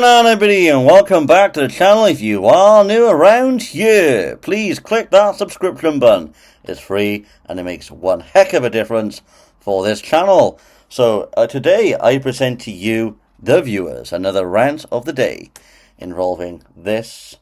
on, everybody, and welcome back to the channel. If you are new around here, please click that subscription button. It's free and it makes one heck of a difference for this channel. So today I present to you, the viewers, another rant of the day involving this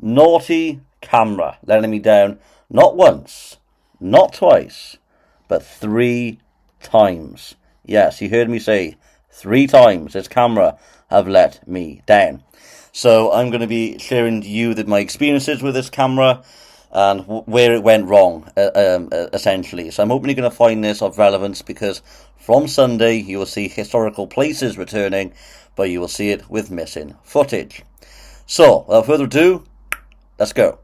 naughty camera letting me down not once, not twice, but 3 times. Yes, you heard me say 3 times this camera have let me down. So I'm going to be sharing to you my experiences with this camera and where it went wrong, essentially. So I'm hoping you're going to find this of relevance, because from Sunday you will see historical places returning, but you will see it with missing footage. So without further ado, let's go.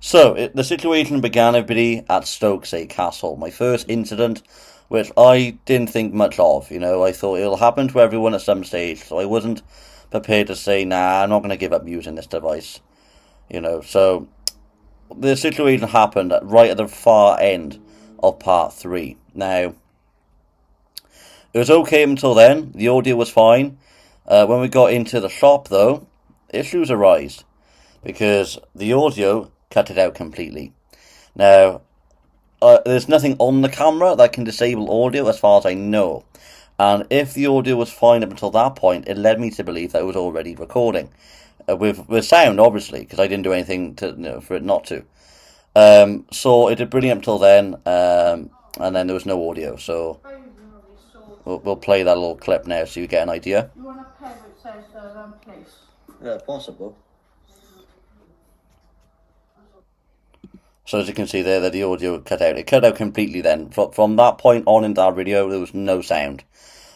So, the situation began, everybody, at Stokesay Castle. My first incident, which I didn't think much of. You know, I thought it'll happen to everyone at some stage, so I wasn't prepared to say, nah, I'm not going to give up using this device. You know, so the situation happened right at the far end of part 3. Now, it was okay until then. The audio was fine. When we got into the shop, though, issues arise, because the audio cut it out completely. Now, there's nothing on the camera that can disable audio as far as I know. And if the audio was fine up until that point, it led me to believe that it was already recording. With sound, obviously, because I didn't do anything to, for it not to. So it did brilliant up until then, and then there was no audio. So we'll play that little clip now so you get an idea. You want a pen which says place? Yeah, possible. So as you can see there, that the audio cut out. It cut out completely then. From that point on in that video, there was no sound.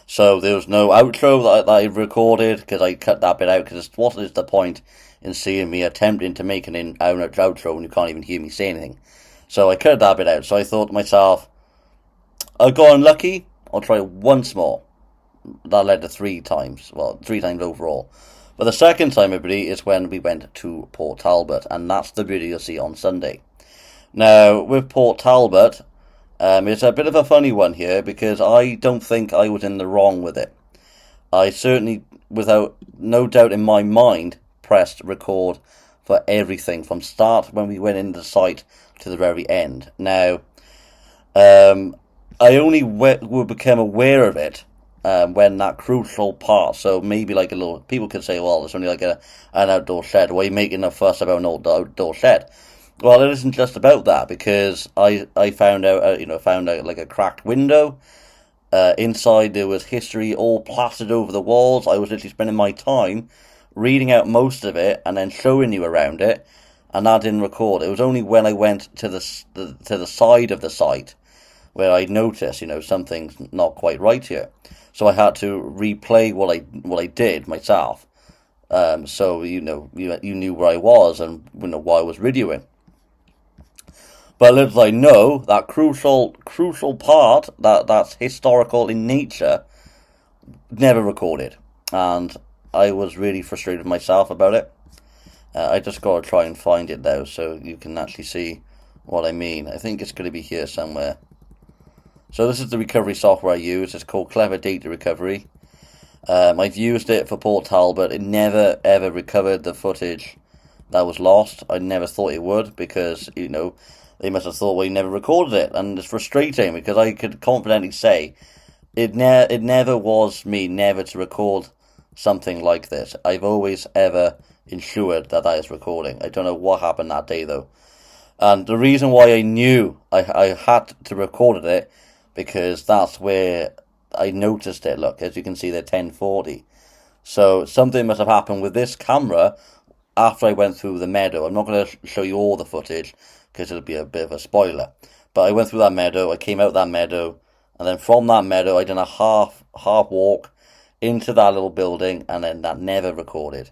So there was no outro that I recorded, because I cut that bit out, because what is the point in seeing me attempting to make an outro when you can't even hear me say anything? So I cut that bit out. So I thought to myself, I got unlucky, I'll try it once more. That led to 3 times. Well, 3 times overall. But the second time, everybody, is when we went to Port Talbot, and that's the video you'll see on Sunday. Now, with Port Talbot, it's a bit of a funny one here, because I don't think I was in the wrong with it. I certainly, without no doubt in my mind, pressed record for everything, from start when we went into the site to the very end. Now, I only would become aware of it when that crucial part, so maybe like a little, people could say, well, it's only like an outdoor shed. Why are you making a fuss about an outdoor shed? Well, it isn't just about that, because I found out, like a cracked window. Inside there was history all plastered over the walls. I was literally spending my time reading out most of it and then showing you around it, and that didn't record. It was only when I went to the side of the site where I noticed, something's not quite right here. So I had to replay what I did myself. So you knew where I was and what I was videoing. But little did I know, that crucial part, that's historical in nature, never recorded. And I was really frustrated with myself about it. I just got to try and find it now so you can actually see what I mean. I think it's going to be here somewhere. So this is the recovery software I use. It's called Clever Data Recovery. I've used it for Port Talbot. It never ever recovered the footage that was lost. I never thought it would, because, they must have thought, well, you never recorded it. And it's frustrating, because I could confidently say it never was me never to record something like this. I've always ever ensured that is recording. I don't know what happened that day, though. And the reason why I knew I had to record it, because that's where I noticed it. Look, as you can see, they're 1040. So something must have happened with this camera after I went through the meadow. I'm not going to show you all the footage, because it'll be a bit of a spoiler. But I went through that meadow, I came out that meadow, and then from that meadow I did a half walk into that little building, and then that never recorded.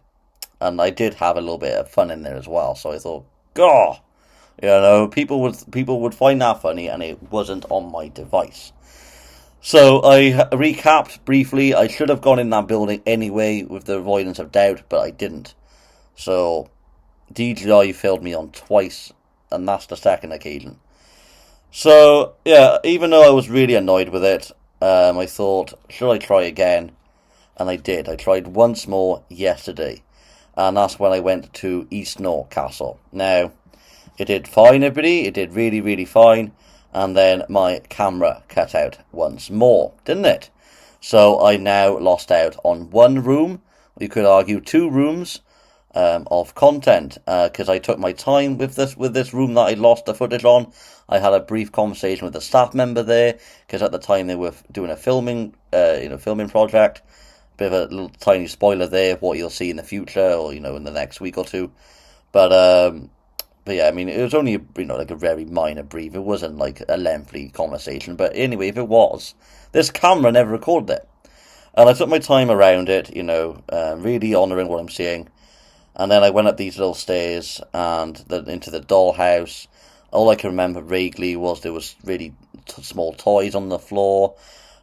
And I did have a little bit of fun in there as well, so I thought, God, people would find that funny, and it wasn't on my device. So I recapped briefly. I should have gone in that building anyway with the avoidance of doubt, but I didn't. So DJI failed me on twice, and that's the second occasion. So yeah, even though I was really annoyed with it, I thought, should I try again? And I did. I tried once more yesterday, and that's when I went to East North Castle. Now, it did fine, everybody. It did really, really fine. And then my camera cut out once more, didn't it? So I now lost out on one room. You could argue two rooms of content, because I took my time with this room that I lost the footage on. I had a brief conversation with a staff member there, because at the time they were doing a filming project. Bit of a little tiny spoiler there, what you'll see in the future, or in the next week or two. But yeah, I mean, it was only like a very minor brief. It wasn't like a lengthy conversation. But anyway, if it was, this camera never recorded it, and I took my time around it. Really honouring what I'm seeing. And then I went up these little stairs and into the dollhouse. All I can remember vaguely was there was really small toys on the floor.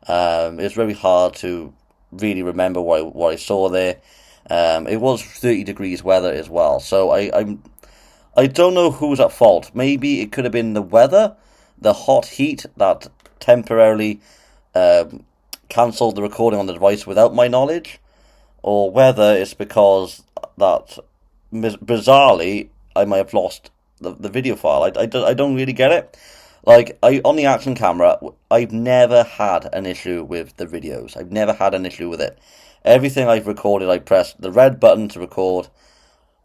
It was very hard to really remember what I saw there. It was 30 degrees weather as well, so I don't know who's at fault. Maybe it could have been the weather, the hot heat that temporarily cancelled the recording on the device without my knowledge, or whether it's because that, bizarrely, I might have lost the video file. I don't really get it. Like, on the action camera, I've never had an issue with the videos. I've never had an issue with it. Everything I've recorded, I pressed the red button to record,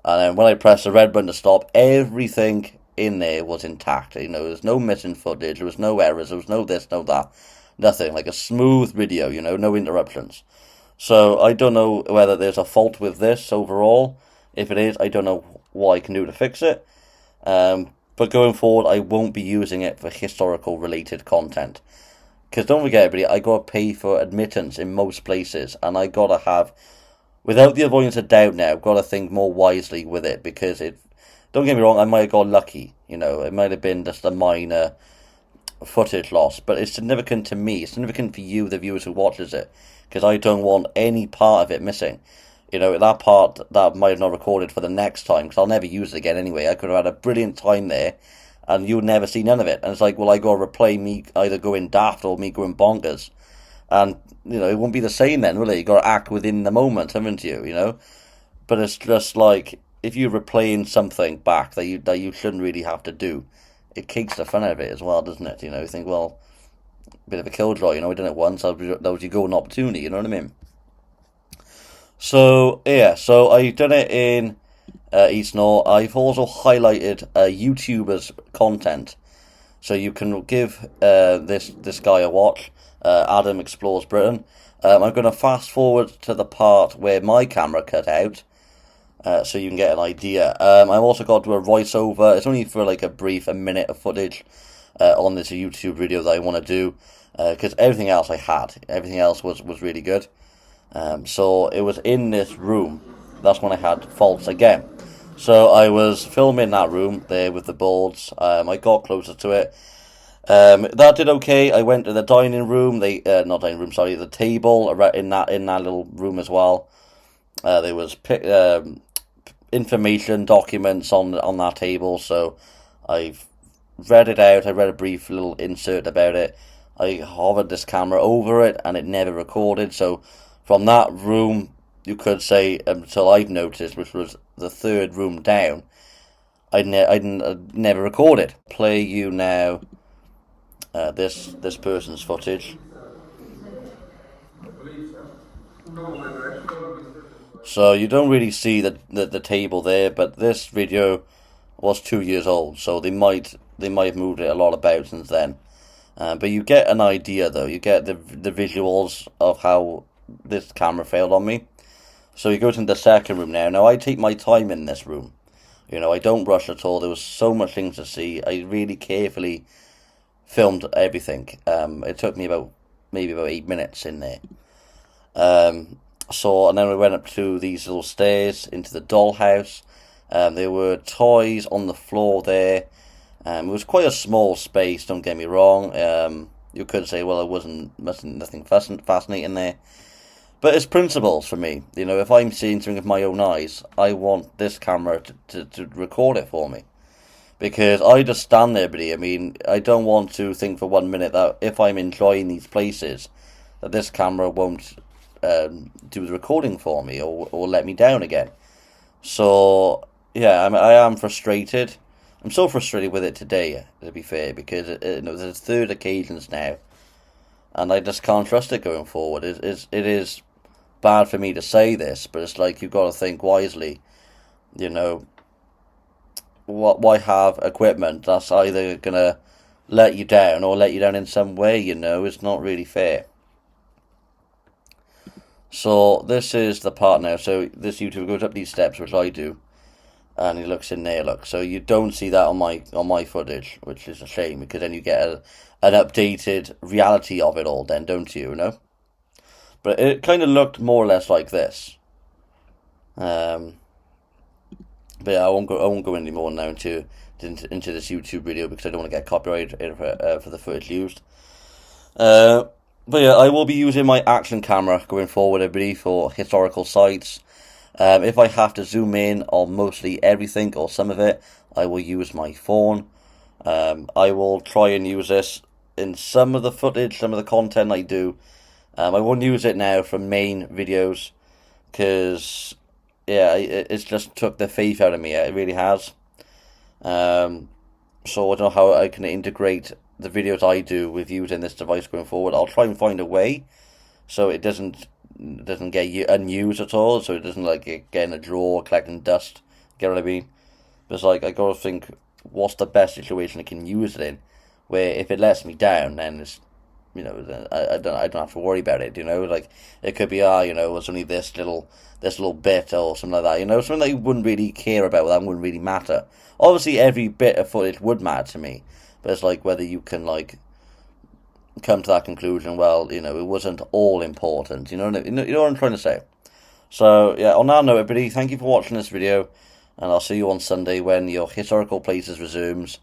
and then when I pressed the red button to stop, everything in there was intact. There was no missing footage, there was no errors, there was no this, no that. Nothing. Like a smooth video, no interruptions. So I don't know whether there's a fault with this overall. If it is, I don't know what I can do to fix it. But going forward, I won't be using it for historical related content. Because don't forget, everybody, I got to pay for admittance in most places, and I got to have, without the avoidance of doubt now, I've got to think more wisely with it, because don't get me wrong, I might have got lucky, it might have been just a minor footage loss, but it's significant to me, it's significant for you, the viewers who watches it, because I don't want any part of it missing. That part that might have not recorded for the next time, because I'll never use it again anyway. I could have had a brilliant time there, and you would never see none of it. And it's like, well, I got to replay me either going daft or me going bonkers. And, it won't be the same then, will it? You got to act within the moment, haven't you, But it's just like, if you're replaying something back that you shouldn't really have to do, it kicks the fun out of it as well, doesn't it? You think, well, a bit of a killjoy, I done it once, that was your golden opportunity, you know what I mean? So, yeah, so I've done it in East North. I've also highlighted YouTubers' content. So you can give this guy a watch, Adam Explores Britain. I'm going to fast forward to the part where my camera cut out, so you can get an idea. I've also got to do a voiceover. It's only for like a minute of footage on this YouTube video that I want to do, because everything else was really good. So it was in this room. That's when I had faults again. So I was filming that room there with the boards. I got closer to it. That did okay. I went to the dining room. Not dining room, sorry, the table in that little room as well. There was information documents on that table. So I've read it out. I read a brief little insert about it. I hovered this camera over it, and it never recorded. So from that room, you could say, until I've noticed, which was the third room down, I never recorded. Play you now this person's footage. So you don't really see the table there, but this video was 2 years old, so they might have moved it a lot about since then. But you get an idea, though. You get the visuals of how this camera failed on me. So you go to the second room now. Now I take my time in this room. I don't rush at all. There was so much things to see. I really carefully filmed everything. It took me maybe about 8 minutes in there. And then we went up to these little stairs into the dollhouse. There were toys on the floor there. It was quite a small space, don't get me wrong. You could say, well, it wasn't nothing fascinating there. But it's principles for me. You know, if I'm seeing something with my own eyes, I want this camera to record it for me. Because I just stand there, buddy. I mean, I don't want to think for 1 minute that if I'm enjoying these places, that this camera won't do the recording for me or let me down again. So, yeah, I am frustrated. I'm so frustrated with it today, to be fair, because there's third occasions now, and I just can't trust it going forward. It is bad for me to say this, but it's like you've got to think wisely. You know, why have equipment that's either gonna let you down or let you down in some way? You know, it's not really fair. So this is the part now. So this YouTuber goes up these steps, which I do, and he looks in there. Look, so you don't see that on my footage, which is a shame because then you get an updated reality of it all. Then, don't you? You know. But it kind of looked more or less like this. But yeah, I won't go any more now into this YouTube video because I don't want to get copyrighted for the footage used. But yeah, I will be using my action camera going forward, I believe, for historical sites. If I have to zoom in on mostly everything or some of it, I will use my phone. I will try and use this in some of the footage, some of the content I do. I won't use it now for main videos because, yeah, it's just took the faith out of me. It really has. So I don't know how I can integrate the videos I do with using this device going forward. I'll try and find a way so it doesn't get unused at all, so it doesn't like get in a drawer collecting dust. Get what I mean? But it's like I gotta think, what's the best situation I can use it in, where if it lets me down, then it's, you know, I don't have to worry about it. You know, like it could be it's only this little bit or something like that. You know, something that you wouldn't really care about, that wouldn't really matter. Obviously, every bit of footage would matter to me, but it's like whether you can like come to that conclusion. Well, you know, it wasn't all important. You know what I'm trying to say. So yeah, on that note, everybody, thank you for watching this video, and I'll see you on Sunday when your historical places resumes.